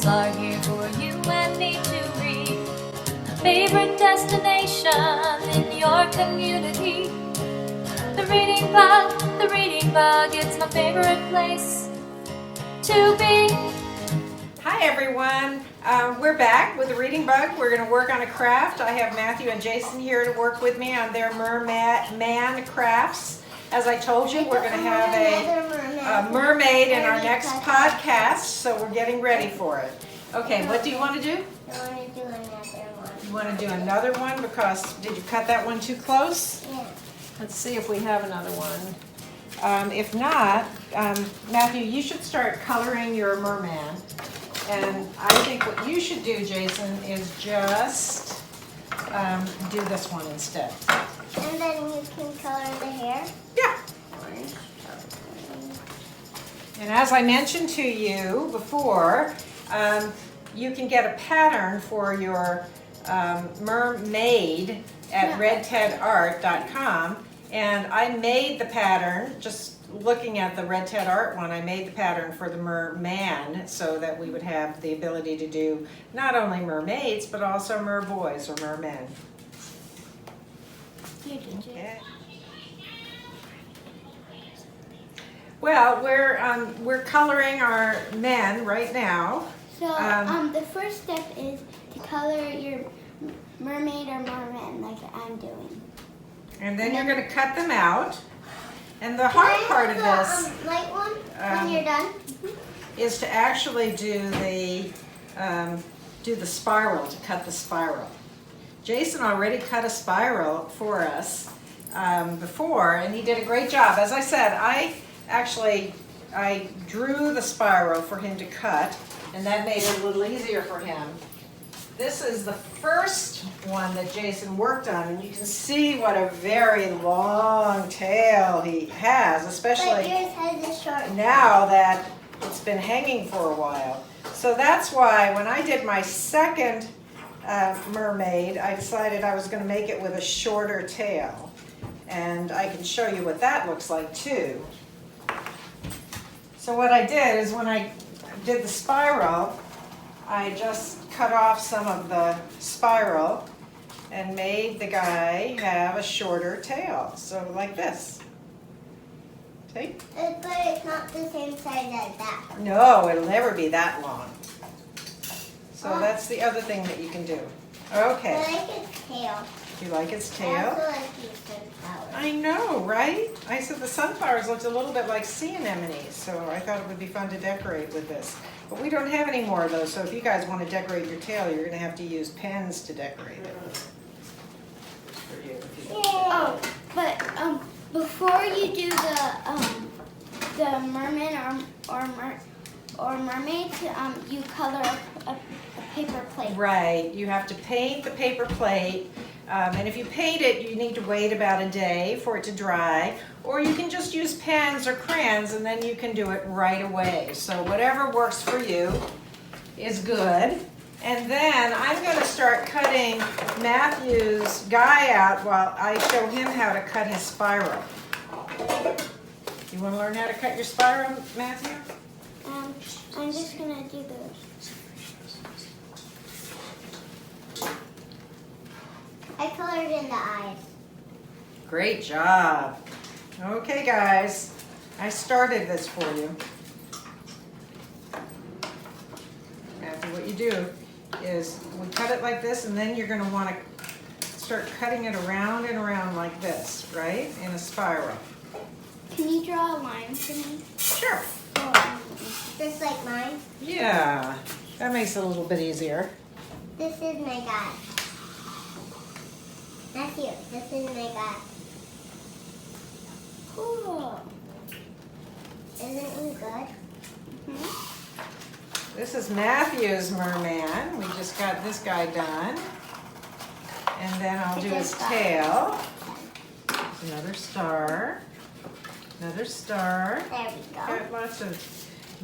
are here for you and me to read. A favorite destination in your community. The Reading Bug, it's my favorite place to be. Hi everyone, we're back with the Reading Bug. We're going to work on a craft. I have Matthew and Jason here to work with me on their merman crafts. As I told you, we're going to have a mermaid in our next podcast, so we're getting ready for it. Okay, what do you want to do? I want to do another one. You want to do another one because, did you cut that one too close? Yeah. Let's see if we have another one. If not, Matthew, you should start coloring your merman. And I think what you should do, Jason, is just do this one instead. And then you can color the hair? Yeah. Orange. And as I mentioned to you before, you can get a pattern for your mermaid at redtedart.com. And I made the pattern, just looking at the Red Ted Art one, I made the pattern for the merman so that we would have the ability to do not only mermaids, but also merboys or mermen. Okay. Well, we're coloring our men right now. So the first step is to color your mermaid or merman like I'm doing. And then you're going to cut them out. And the hard part of this light one when you're done is to actually do the spiral, to cut the spiral. Jason already cut a spiral for us before, and he did a great job. As I said, I drew the spiral for him to cut, and that made it a little easier for him. This is the first one that Jason worked on, and you can see what a very long tail he has, especially but yours has a short now that it's been hanging for a while. So that's why when I did my second mermaid, I decided I was going to make it with a shorter tail. And I can show you what that looks like too. So what I did is when I did the spiral, I just cut off some of the spiral and made the guy have a shorter tail. So like this. See? But it's not the same size as that one. No, it'll never be that long. So that's the other thing that you can do. Okay. I like its tail. You like its I tail? also like these sunflowers. I know, right? I said the sunflowers looked a little bit like sea anemones, so I thought it would be fun to decorate with this. But we don't have any more of those, so if you guys want to decorate your tail, you're going to have to use pens to decorate it. For you, if you don't. Oh, But before you do the merman or mermaid, you color a paper plate. Right, you have to paint the paper plate, and if you paint it, you need to wait about a day for it to dry, or you can just use pens or crayons and then you can do it right away. So whatever works for you is good. And then I'm going to start cutting Matthew's guy out while I show him how to cut his spiral. You want to learn how to cut your spiral, Matthew? I'm just gonna do this. I colored in the eyes. Great job. Okay, guys, I started this for you. Matthew, what you do is we cut it like this, and then you're going to want to start cutting it around and around like this, right? In a spiral. Can you draw a line for me? Sure. Just like mine. Yeah, that makes it a little bit easier. This is my guy. Matthew, this is my guy. Cool. Isn't he good? This is Matthew's merman. We just got this guy done. And then I'll do his tail. There's another star. Another star. There we go. Got lots of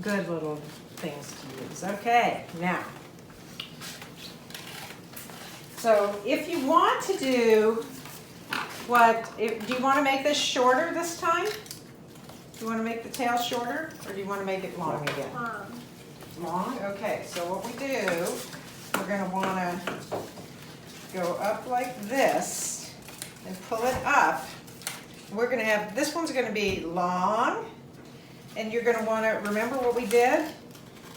good little things to use. Okay, now. So if you want to do do you want to make this shorter this time? Do you want to make the tail shorter, or do you want to make it long again? long? Okay, so what we do, we're gonna wanna go up like this and pull it up. We're gonna have, this one's gonna be long, and you're gonna wanna, remember what we did?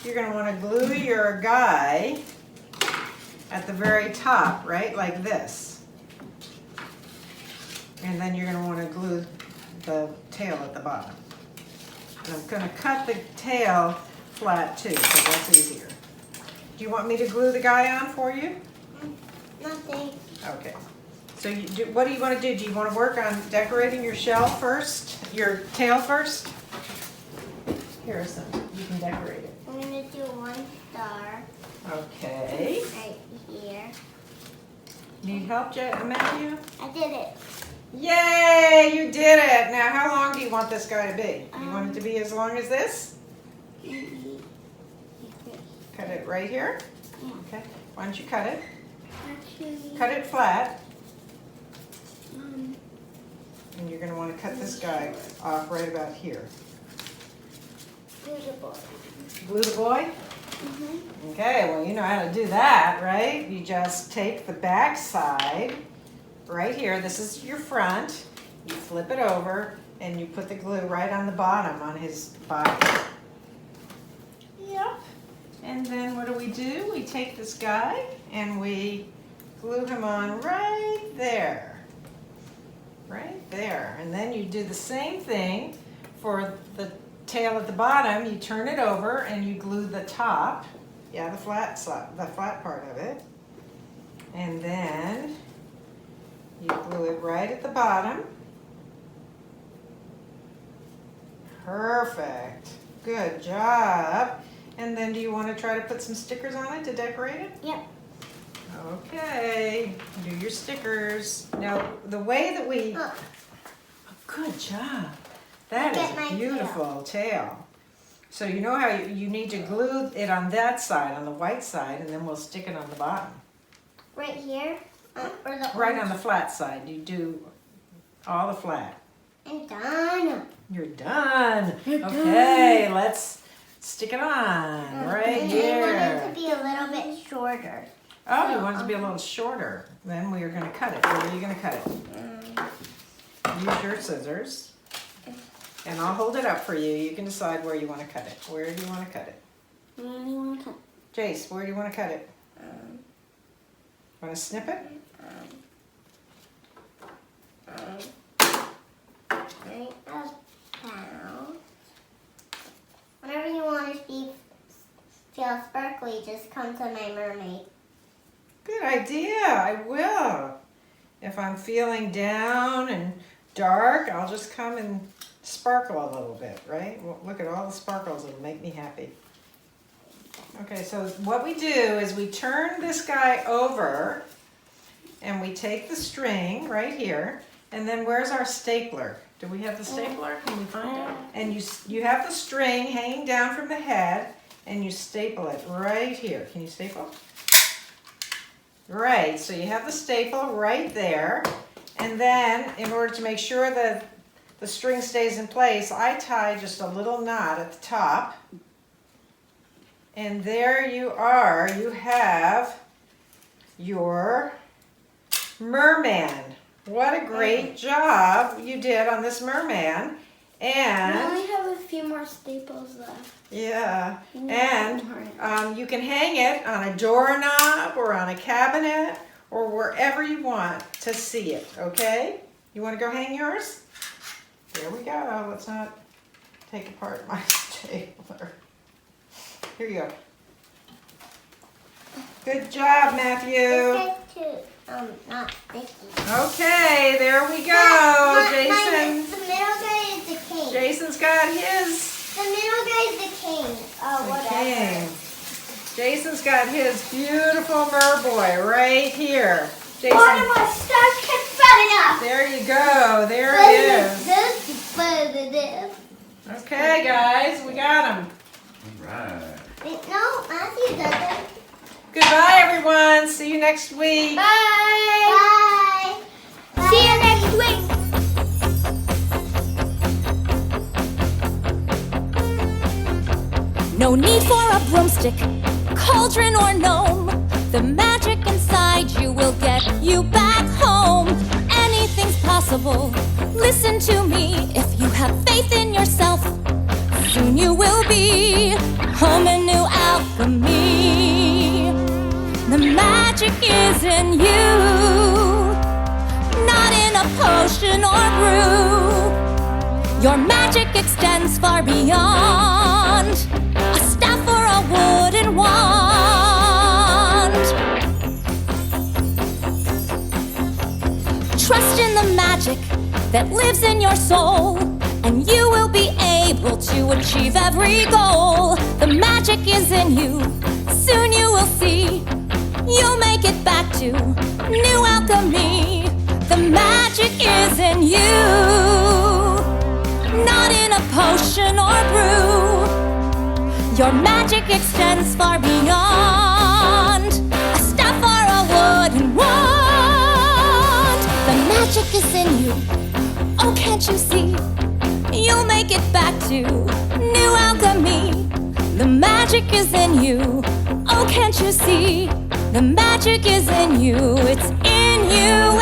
You're gonna wanna glue your guy at the very top, right, like this. And then you're gonna wanna glue the tail at the bottom. And I'm gonna cut the tail flat too, so that's easier. Do you want me to glue the guy on for you? Nothing. Okay. So what do you want to do? Do you want to work on decorating your shell first? Your tail first? Here's some. You can decorate it. I'm gonna do one star Okay. right here. Need help, Matthew? I did it. Yay! You did it! Now, how long do you want this guy to be? You want it to be as long as this? Cut it right here? Okay. Why don't you cut it? Actually, Cut it flat. And you're going to want to cut this guy off right about here. glue the board. Glue the boy? Okay, well, you know how to do that, right? You just take the back side right here. This is your front. You flip it over and you put the glue right on the bottom on his body. Yep. And then what do? We take this guy and we glue him on right there. Right there. And then you do the same thing for the tail at the bottom. You turn it over and you glue the top. Yeah, the flat part of it. And then you glue it right at the bottom. Perfect. Good job. And then do you want to try to put some stickers on it to decorate it? Yep. Okay, do your stickers. Now, the way that we... Oh, good job. That Look at is my a beautiful tail. So you know how you need to glue it on that side, on the white side, and then we'll stick it on the bottom. Right here? Or the Right on the flat side. You do all the flat. I'm done. You're done. Okay, let's stick it on right I want it here. to be a little bit shorter. Oh, you want it to be a little shorter. Then we are going to cut it. Where are you going to cut it? Use your scissors. And I'll hold it up for you. You can decide where you want to cut it. Where do you want to cut it? Where do you want to cut? Jace, where do you want to cut it? Want to snip it? Right about. Whenever you want to feel sparkly, just come to my mermaid. Good idea. I will. If I'm feeling down and dark, I'll just come and sparkle a little bit, right? Well, look at all the sparkles. It'll make me happy. Okay, so what we do is we turn this guy over and we take the string right here, and then where's our stapler? Do we have the stapler? Can we find it? And you have the string hanging down from the head, and you staple it right here. Can you staple? Right, so you have the staple right there, and then in order to make sure that the string stays in place, I tie just a little knot at the top. And there you are. You have your merman. What a great job you did on this merman. We And only have a few more staples left. yeah, and you can hang it on a doorknob or on a cabinet or wherever you want to see it, okay? You want to go hang yours? There we go. Let's not take apart my stapler. Here you go. Good job, Matthew. Not sticky. Okay, there we go. Jason. The middle guy is the king. Jason's got his. The middle guy is the king. Oh, whatever. Okay. Jason's got his beautiful merboy right here. Jason. One of my stars kept running up. There you go. There it is. This. Okay, guys, we got him. All right. Wait, no, Matthew doesn't. Goodbye, everyone. See you next week. Bye. Bye. See you next week. No need for a broomstick, cauldron or gnome, the magic inside you will get you back home. Anything's possible, listen to me. If you have faith in yourself, soon you will be home in new alchemy. The magic is in you, not in a potion or brew. Your magic extends far beyond a staff or a wooden wand. Trust in the magic that lives in your soul, and you will be able to achieve every goal. The magic is in you, soon you will see. You'll make it back to new alchemy. The magic is in you, not in a potion or brew. Your magic extends far beyond a staff or a wooden wand. The magic is in you, oh can't you see? You'll make it back to new alchemy. The magic is in you, oh can't you see? The magic is in you, it's in you.